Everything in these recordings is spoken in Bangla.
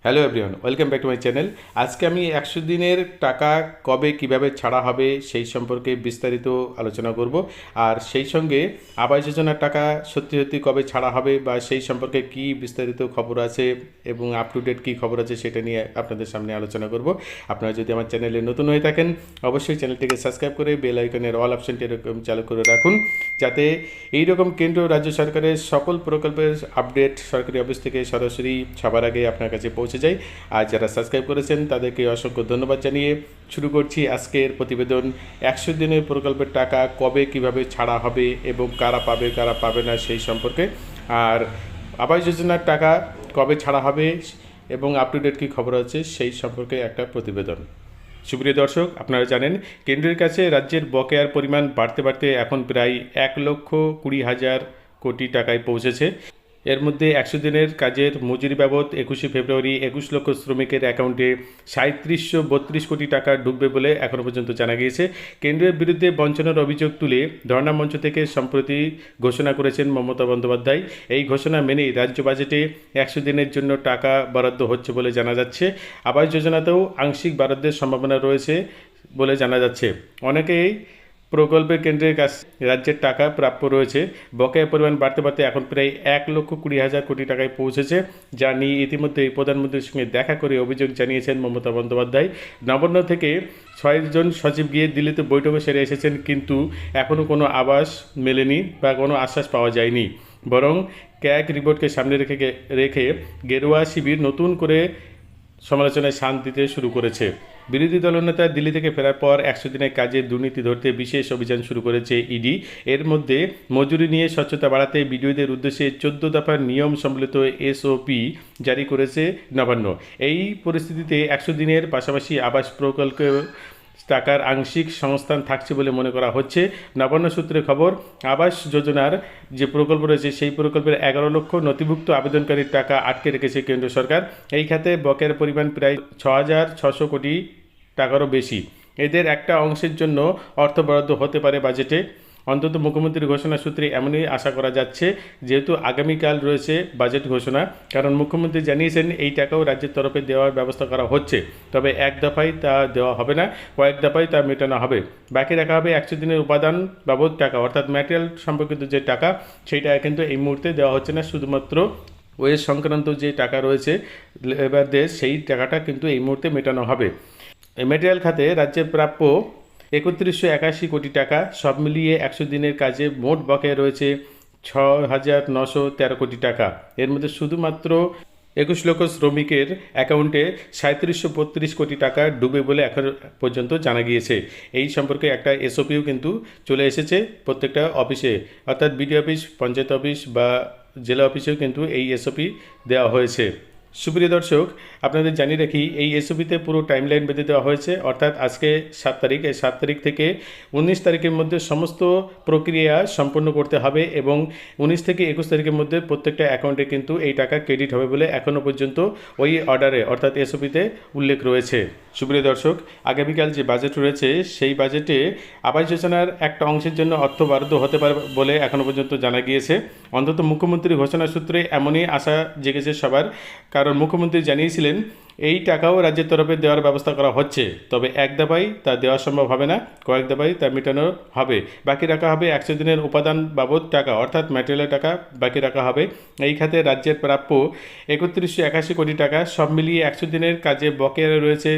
Hello everyone, welcome back to my channel. আজকে আমি 100 দিনের টাকা কবে কিভাবে ছাড়া হবে সেই সম্পর্কে বিস্তারিত আলোচনা করব। আর সেই সঙ্গে আবাস যোজনার টাকা সত্যি সত্যি কবে ছাড়া হবে বা সেই সম্পর্কে কি বিস্তারিত খবর আছে এবং আপ টু ডেট কী খবর আছে সেটা নিয়ে আপনাদের সামনে আলোচনা করব। আপনারা যদি আমার চ্যানেলে নতুন হয়ে থাকেন অবশ্যই চ্যানেলটিকে সাবস্ক্রাইব করে বেল আইকনের অল অপশনটি এরকম চালু করে রাখুন, যাতে এইরকম কেন্দ্র রাজ্য সরকারের সকল প্রকল্পের আপডেট সরকারি অফিস থেকে সরাসরি সবার আগে আপনার কাছে পৌঁছে যায়। আর যারা সাবস্ক্রাইব করেছেন তাদেরকে অসংখ্য ধন্যবাদ জানিয়ে শুরু করছি আজকের প্রতিবেদন। 100 দিনের প্রকল্পের টাকা কবে কিভাবে ছাড়া হবে এবং কারা পাবে কারা পাবে না সেই সম্পর্কে, আর আবাস যোজনার টাকা কবে ছাড়া হবে এবং আপ টু ডেট কী খবর আছে সেই সম্পর্কে একটা প্রতিবেদন। সুপ্রিয় দর্শক, আপনারা জানেন কেন্দ্রের কাছে রাজ্যের বকেয়ার পরিমাণ বাড়তে বাড়তে এখন প্রায় 1,20,000 কোটি টাকায় পৌঁছেছে। এর মধ্যে 100 দিনের কাজের মজুরি বাবদ 21শে ফেব্রুয়ারি 21 লক্ষ শ্রমিকের অ্যাকাউন্টে 3732 কোটি টাকা ঢুকবে বলে এখনও পর্যন্ত জানা গিয়েছে। কেন্দ্রের বিরুদ্ধে বঞ্চনার অভিযোগ তুলে ধর্ণা মঞ্চ থেকে সম্প্রতি ঘোষণা করেছেন মমতা বন্দ্যোপাধ্যায়। এই ঘোষণা মেনেই রাজ্য বাজেটে 100 দিনের জন্য টাকা বরাদ্দ হচ্ছে বলে জানা যাচ্ছে। আবাস যোজনাতেও আংশিক বরাদ্দের সম্ভাবনা রয়েছে বলে জানা যাচ্ছে। অনেকেই প্রকল্পের কেন্দ্রের কাছে রাজ্যের টাকা প্রাপ্য রয়েছে। বকেয়া পরিমাণ বাড়তে বাড়তে এখন প্রায় 1,20,000 কোটি টাকায় পৌঁছেছে, যা নিয়ে ইতিমধ্যেই প্রধানমন্ত্রীর সঙ্গে দেখা করে অভিযোগ জানিয়েছেন মমতা বন্দ্যোপাধ্যায়। নবান্ন থেকে 6 জন সচিব গিয়ে দিল্লিতে বৈঠকে সেরে এসেছেন, কিন্তু এখনও কোনো আবাস মেলেনি বা কোনো আশ্বাস পাওয়া যায়নি। বরং ক্যাগ রিপোর্টকে সামনে রেখে গেরুয়া শিবির নতুন করে সমালোচনায় শান দিতে শুরু করেছে। বিরোধী দলনেতা দিল্লি থেকে ফেরার পর 100 দিনের কাজে দুর্নীতি ধরতে বিশেষ অভিযান শুরু করেছে ইডি। এর মধ্যে মজুরি নিয়ে স্বচ্ছতা বাড়াতে বিডিওদের উদ্দেশ্যে 14 দফার নিয়ম সম্বলিত এসওপি জারি করেছে নবান্ন। এই পরিস্থিতিতে 100 দিনের পাশাপাশি আবাস প্রকল্প টাকার আংশিক সংস্থান থাকছে বলে মনে করা হচ্ছে। নবান্ন সূত্রে খবর, আবাস যোজনার যে প্রকল্প রয়েছে সেই প্রকল্পের 11 লক্ষ নথিভুক্ত আবেদনকারীর টাকা আটকে রেখেছে কেন্দ্র সরকার। এই খাতে বকেয়ার পরিমাণ প্রায় 6,600 কোটি টাকারও বেশি। এদের একটা অংশের জন্য অর্থ বরাদ্দ হতে পারে বাজেটে। অন্তত মুখ্যমন্ত্রীর ঘোষণা সূত্রে এমনই আশা করা যাচ্ছে, যেহেতু আগামীকাল রয়েছে বাজেট ঘোষণা। কারণ মুখ্যমন্ত্রী জানিয়েছেন এই টাকাও রাজ্যের তরফে দেওয়ার ব্যবস্থা করা হচ্ছে, তবে এক দফায় তা দেওয়া হবে না, কয়েক দফায় তা মেটানো হবে। বাকি রাখা হবে 100 দিনের উপাদান বাবদ টাকা, অর্থাৎ ম্যাটেরিয়াল সম্পর্কিত যে টাকা সেইটা কিন্তু এই মুহূর্তে দেওয়া হচ্ছে না। শুধুমাত্র ওয়েজ সংক্রান্ত যে টাকা রয়েছে লেবারদের, সেই টাকাটা কিন্তু এই মুহূর্তে মেটানো হবে। এই ম্যাটেরিয়াল খাতে রাজ্যের প্রাপ্য 3181 কোটি টাকা। সব মিলিয়ে 100 দিনের কাজে মোট বকেয়া রয়েছে 6,913 কোটি টাকা। এর মধ্যে শুধুমাত্র 21 লক্ষ শ্রমিকের অ্যাকাউন্টে 3732 কোটি টাকা ডুবে বলে এখন পর্যন্ত জানা গিয়েছে। এই সম্পর্কে একটা এসওপিও কিন্তু চলে এসেছে প্রত্যেকটা অফিসে, অর্থাৎ বিডিও অফিস, পঞ্চায়েত অফিস বা জেলা অফিসেও কিন্তু এই এসওপি দেওয়া হয়েছে। সুপ্রিয় দর্শক, আপনাদের জানিয়ে রাখি এই এসওপিতে পুরো টাইমলাইন বেঁধে দেওয়া হয়েছে, অর্থাৎ আজকে 7 তারিখ, এই 7 তারিখ থেকে 19 তারিখের মধ্যে সমস্ত প্রক্রিয়া সম্পন্ন করতে হবে এবং 19 থেকে 21 তারিখের মধ্যে প্রত্যেকটা অ্যাকাউন্টে কিন্তু এই টাকা ক্রেডিট হবে বলে এখনও পর্যন্ত ওই অর্ডারে অর্থাৎ এসওপিতে উল্লেখ রয়েছে। সুপ্রিয় দর্শক, আগামীকাল যে বাজেট রয়েছে সেই বাজেটে আবাস যোজনার একটা অংশের জন্য অর্থ বরাদ্দ হতে পারে বলে এখনও পর্যন্ত জানা গিয়েছে। অন্তত মুখ্যমন্ত্রীর ঘোষণা সূত্রে এমনই আশা জেগেছে সবার, কারণ মুখ্যমন্ত্রী জানিয়েছিলেন এই টাকাও রাজ্যের তরফে দেওয়ার ব্যবস্থা করা হচ্ছে, তবে এক দফায় তা দেওয়া সম্ভব হবে না, কয়েক দফায় তা মেটানো হবে। বাকি রাখা হবে 100 দিনের উপাদান বাবদ টাকা, অর্থাৎ ম্যাটেরিয়ালের টাকা বাকি রাখা হবে। এই খাতে রাজ্যের প্রাপ্য 3181 কোটি টাকা। সব মিলিয়ে 100 দিনের কাজে বকেয়া রয়েছে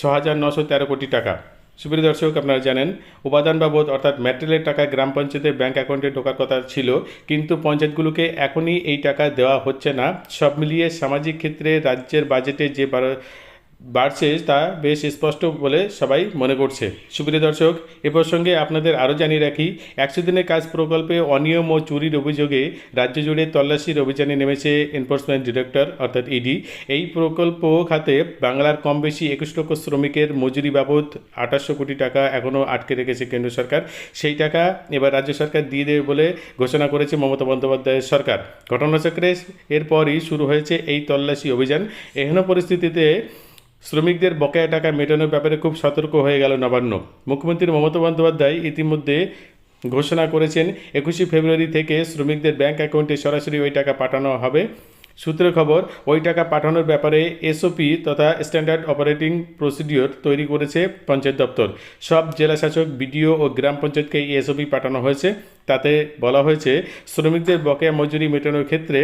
6,913 কোটি টাকা। সুপ্রিয় দর্শক, আপনারা জানেন উপাদান বাবদ অর্থাৎ ম্যাটেরিয়ালের টাকা গ্রাম পঞ্চায়েতের ব্যাঙ্ক অ্যাকাউন্টে ঢোকার কথা ছিল, কিন্তু পঞ্চায়েতগুলোকে এখনই এই টাকা দেওয়া হচ্ছে না। সব মিলিয়ে সামাজিক ক্ষেত্রে রাজ্যের বাজেটে যে বাড়ছে তা বেশ স্পষ্ট বলে সবাই মনে করছে। সুপ্রিয় দর্শক, এ প্রসঙ্গে আপনাদের আরও জানিয়ে রাখি 100 দিনের কাজ প্রকল্পে অনিয়ম ও চুরির অভিযোগে রাজ্য জুড়ে তল্লাশির অভিযানে নেমেছে এনফোর্সমেন্ট ডিরেক্টর অর্থাৎ ইডি। এই প্রকল্প খাতে বাংলার কম বেশি 21 লক্ষ শ্রমিকের মজুরি বাবদ 2800 কোটি টাকা এখনও আটকে রেখেছে কেন্দ্র সরকার। সেই টাকা এবার রাজ্য সরকার দিয়ে দেবে বলে ঘোষণা করেছে মমতা বন্দ্যোপাধ্যায়ের সরকার। ঘটনাচক্রে এরপরই শুরু হয়েছে এই তল্লাশি অভিযান। এহেন পরিস্থিতিতে শ্রমিকদের বকেয়া টাকা মেটানোর ব্যাপারে খুব সতর্ক হয়ে গেল নবান্ন। মুখ্যমন্ত্রী মমতা বন্দ্যোপাধ্যায় ইতিমধ্যে ঘোষণা করেছেন 21শে ফেব্রুয়ারি থেকে শ্রমিকদের ব্যাঙ্ক অ্যাকাউন্টে সরাসরি ওই টাকা পাঠানো হবে। সূত্রের খবর, ওই টাকা পাঠানোর ব্যাপারে এসওপি তথা স্ট্যান্ডার্ড অপারেটিং প্রসিডিওর তৈরি করেছে পঞ্চায়েত দপ্তর। সব জেলা শাসক, বিডিও ও গ্রাম পঞ্চায়েতকে এই এসওপি পাঠানো হয়েছে। তাতে বলা হয়েছে, শ্রমিকদের বকেয়া মজুরি মেটানোর ক্ষেত্রে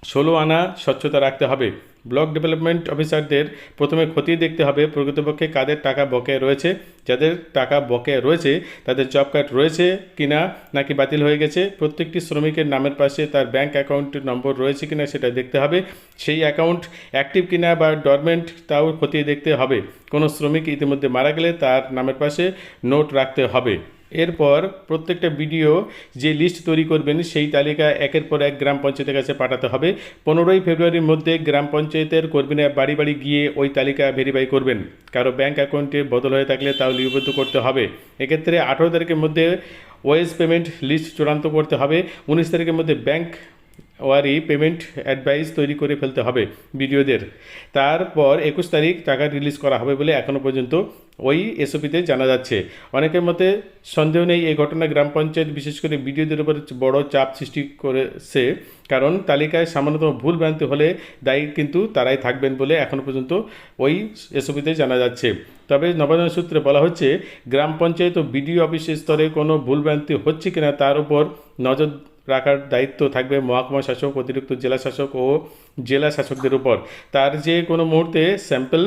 16 আনা স্বচ্ছতা রাখতে হবে। ব্লক ডেভেলপমেন্ট অফিসারদের প্রথমে খতিয়ে দেখতে হবে প্রকৃতপক্ষে কাদের টাকা বকেয়া রয়েছে। যাদের টাকা বকেয়া রয়েছে তাদের জব কার্ড রয়েছে কিনা, নাকি বাতিল হয়ে গেছে। প্রত্যেকটি শ্রমিকের নামের পাশে তার ব্যাংক অ্যাকাউন্ট নম্বর রয়েছে কিনা সেটা দেখতে হবে। সেই অ্যাকাউন্ট অ্যাক্টিভ কিনা বা ডরমেন্ট তাও খতিয়ে দেখতে হবে। কোনো শ্রমিক ইতিমধ্যে মারা গেলে তার নামের পাশে নোট রাখতে হবে। এরপর প্রত্যেকটা বিডিও যে লিস্ট তৈরি করবেন সেই তালিকা একের পর এক গ্রাম পঞ্চায়েতের কাছে পাঠাতে হবে। 15ই ফেব্রুয়ারির মধ্যে গ্রাম পঞ্চায়েতের কর্মীরা বাড়ি বাড়ি গিয়ে ওই তালিকা ভেরিফাই করবেন। কারো ব্যাংক অ্যাকাউন্টে বদল হয়ে থাকলে তাও লিপিবদ্ধ করতে হবে। এক্ষেত্রে 18 তারিখের মধ্যে ওয়েজ পেমেন্ট লিস্ট চূড়ান্ত করতে হবে। 19 তারিখের মধ্যে ব্যাংক ওয়ারি পেমেন্ট অ্যাডভাইস তৈরি করে ফেলতে হবে বিডিওদের। তারপর 21 তারিখ টাকা রিলিজ করা হবে বলে এখনও পর্যন্ত ওই এসওপিতে জানা যাচ্ছে। অনেকের মতে সন্দেহ নেই এই ঘটনা গ্রাম পঞ্চায়েত বিশেষ করে বিডিওদের উপর বড় চাপ সৃষ্টি করেছে, কারণ তালিকায় সামান্যতম ভুল ভ্রান্তি হলে দায়ী কিন্তু তারাই থাকবেন বলে এখনও পর্যন্ত ওই এসওপিতে জানা যাচ্ছে। তবে নবান্ন সূত্রে বলা হচ্ছে, গ্রাম পঞ্চায়েত ও বিডিও অফিস স্তরে কোনো ভুলভ্রান্তি হচ্ছে কিনা তার উপর নজর রাখার দায়িত্ব থাকবে মহকুমা শাসক, অতিরিক্ত জেলা শাসক ও জেলা শাসকদের উপর। তার যে কোনো মুহূর্তে স্যাম্পল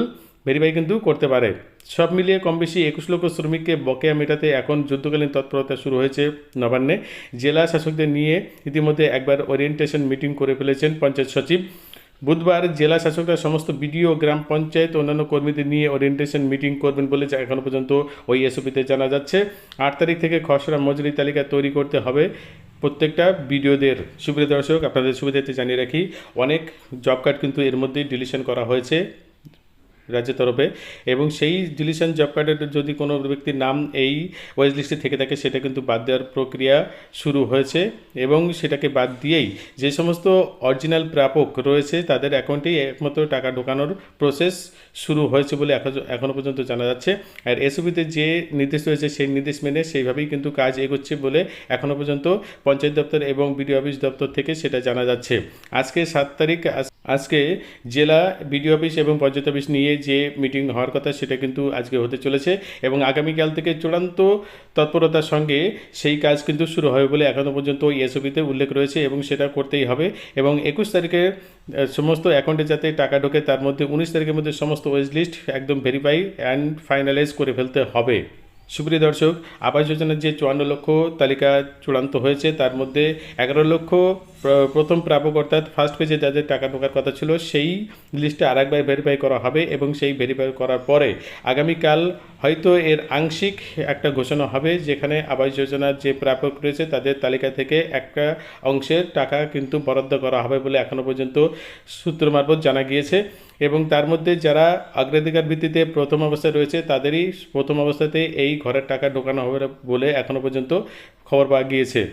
ভেরিফাই কিন্তু করতে পারে। সব মিলিয়ে কম বেশি 21 লক্ষ শ্রমিককে বকেয়া মেটাতে এখন যুদ্ধকালীন তৎপরতা শুরু হয়েছে নবান্নে। জেলা শাসকদের নিয়ে ইতিমধ্যে একবার ওরিয়েন্টেশন মিটিং করে ফেলেছেন পঞ্চায়েত সচিব। বুধবার জেলা শাসকরা সমস্ত বিডিও, গ্রাম পঞ্চায়েত অন্যান্য কর্মীদের নিয়ে ওরিয়েন্টেশন মিটিং করবেন বলে এখনও পর্যন্ত ওই এসওপিতে জানা যাচ্ছে। 8 তারিখ থেকে খসড়া মজুরি তালিকা তৈরি করতে হবে প্রত্যেকটা বিডিওদের। সুপ্রিয় দর্শক, আপনাদের সুবিধাতে জানিয়ে রাখি, অনেক জব কার্ড কিন্তু এর মধ্যেই ডিলিশন করা হয়েছে রাজ্যের তরফে, এবং সেই ডিলিশন জব কার্ডের যদি কোনো ব্যক্তির নাম এই ওয়েজ লিস্টে থেকে থাকে সেটা কিন্তু বাদ দেওয়ার প্রক্রিয়া শুরু হয়েছে, এবং সেটাকে বাদ দিয়েই যে সমস্ত অরিজিনাল প্রাপক রয়েছে তাদের অ্যাকাউন্টেই একমাত্র টাকা ঢোকানোর প্রসেস শুরু হয়েছে বলে এখনও পর্যন্ত জানা যাচ্ছে। আর এসওপিতে যে নির্দেশ রয়েছে সেই নির্দেশ মেনে সেইভাবেই কিন্তু কাজ এগোচ্ছে বলে এখনও পর্যন্ত পঞ্চায়েত দপ্তর এবং বিডিও অফিস দপ্তর থেকে সেটা জানা যাচ্ছে। আজকে 7 তারিখ, আজকে জেলা বিডিও অফিস এবং পঞ্চায়েত অফিস নিয়ে যে মিটিং হওয়ার কথা সেটা কিন্তু আজকে হতে চলেছে, এবং আগামীকাল থেকে চূড়ান্ত তৎপরতার সঙ্গে সেই কাজ কিন্তু শুরু হবে বলে এখনও পর্যন্ত ওই এসওপিতে উল্লেখ রয়েছে, এবং সেটা করতেই হবে। এবং 21 তারিখে সমস্ত অ্যাকাউন্টে যাতে টাকা ঢোকে তার মধ্যে 19 তারিখের মধ্যে সমস্ত ওয়েজ লিস্ট একদম ভেরিফাই অ্যান্ড ফাইনালাইজ করে ফেলতে হবে। সুপ্রিয় দর্শক, আবাস যোজনার যে 54 লক্ষ তালিকা চূড়ান্ত হয়েছে তার মধ্যে 11 লক্ষ প্রথম প্রাপক অর্থাৎ ফার্স্ট পেজে যাদের টাকা ঢোকার কথা ছিল সেই লিস্টে আরেকবার ভেরিফাই করা হবে, এবং সেই ভেরিফাই করার পরে আগামীকাল হয়তো এর আংশিক একটা ঘোষণা হবে, যেখানে আবাস যোজনার যে প্রাপক রয়েছে তাদের তালিকা থেকে একটা অংশের টাকা কিন্তু বরাদ্দ করা হবে বলে এখনও পর্যন্ত সূত্র মারফত জানা গিয়েছে। এবং তার মধ্যে যারা অগ্রাধিকার ভিত্তিতে প্রথম অবস্থায় রয়েছে তাদেরই প্রথম অবস্থাতে এই ঘরের টাকা ঢোকানো হবে বলে এখনও পর্যন্ত খবর পাওয়া গিয়েছে।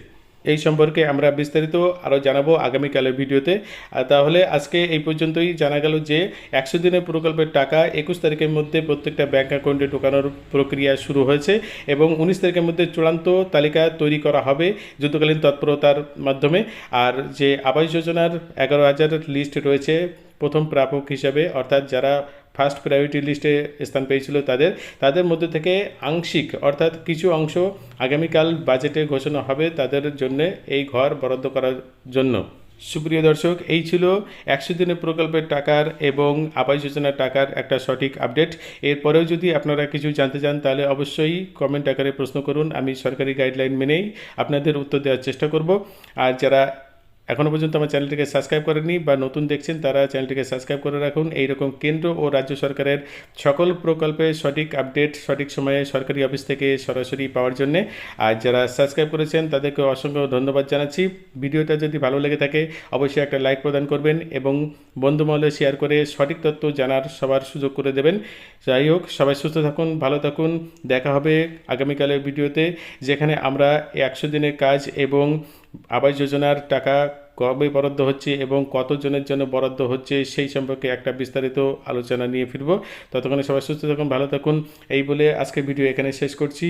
এই সম্পর্কে আমরা বিস্তারিত আরও জানাবো আগামীকালের ভিডিওতে। তাহলে আজকে এই পর্যন্তই জানা গেল যে 100 দিনের প্রকল্পের টাকা 21 তারিখের মধ্যে প্রত্যেকটা ব্যাঙ্ক অ্যাকাউন্টে ঢোকানোর প্রক্রিয়া শুরু হয়েছে, এবং 19 তারিখের মধ্যে চূড়ান্ত তালিকা তৈরি করা হবে যুদ্ধকালীন তৎপরতার মাধ্যমে। আর যে আবাস যোজনার 11,000 লিস্ট রয়েছে প্রথম প্রাপক হিসাবে, অর্থাৎ যারা ফার্স্ট প্রায়োরিটি লিস্টে স্থান পেয়েছিল তাদের মধ্যে থেকে আংশিক অর্থাৎ কিছু অংশ আগামীকাল বাজেটে ঘোষণা হবে তাদের জন্য এই ঘর বরাদ্দ করার জন্য। সুপ্রিয় দর্শক, এই ছিল 100 দিনের প্রকল্পের টাকার এবং আবাস যোজনার টাকার একটা সঠিক আপডেট। এরপরেও যদি আপনারা কিছু জানতে চান তাহলে অবশ্যই কমেন্ট আকারে প্রশ্ন করুন, আমি সরকারি গাইডলাইন মেনেই আপনাদের উত্তর দেওয়ার চেষ্টা করব। আর যারা এখনও পর্যন্ত আমার চ্যানেলটিকে সাবস্ক্রাইব করেননি বা নতুন দেখছেন তারা চ্যানেলটিকে সাবস্ক্রাইব করে রাখুন এইরকম কেন্দ্র ও রাজ্য সরকারের সকল প্রকল্পের সঠিক আপডেট সঠিক সময়ে সরকারি অফিস থেকে সরাসরি পাওয়ার জন্যে। আর যারা সাবস্ক্রাইব করেছেন তাদেরকে অসংখ্য ধন্যবাদ জানাচ্ছি। ভিডিওটা যদি ভালো লেগে থাকে অবশ্যই একটা লাইক প্রদান করবেন এবং বন্ধুমহলে শেয়ার করে সঠিক তথ্য জানার সবার সুযোগ করে দেবেন। যাই হোক, সবাই সুস্থ থাকুন, ভালো থাকুন। দেখা হবে আগামীকালের ভিডিওতে, যেখানে আমরা 100 দিনের কাজ এবং আবাস যোজনার টাকা কবে বরাদ্দ হচ্ছে এবং কতজনের জন্য বরাদ্দ হচ্ছে সেই সম্পর্কে একটা বিস্তারিত আলোচনা নিয়ে ফিরব। ততক্ষণে সবাই সুস্থ থাকুন, ভালো থাকুন। এই বলে আজকের ভিডিও এখানে শেষ করছি।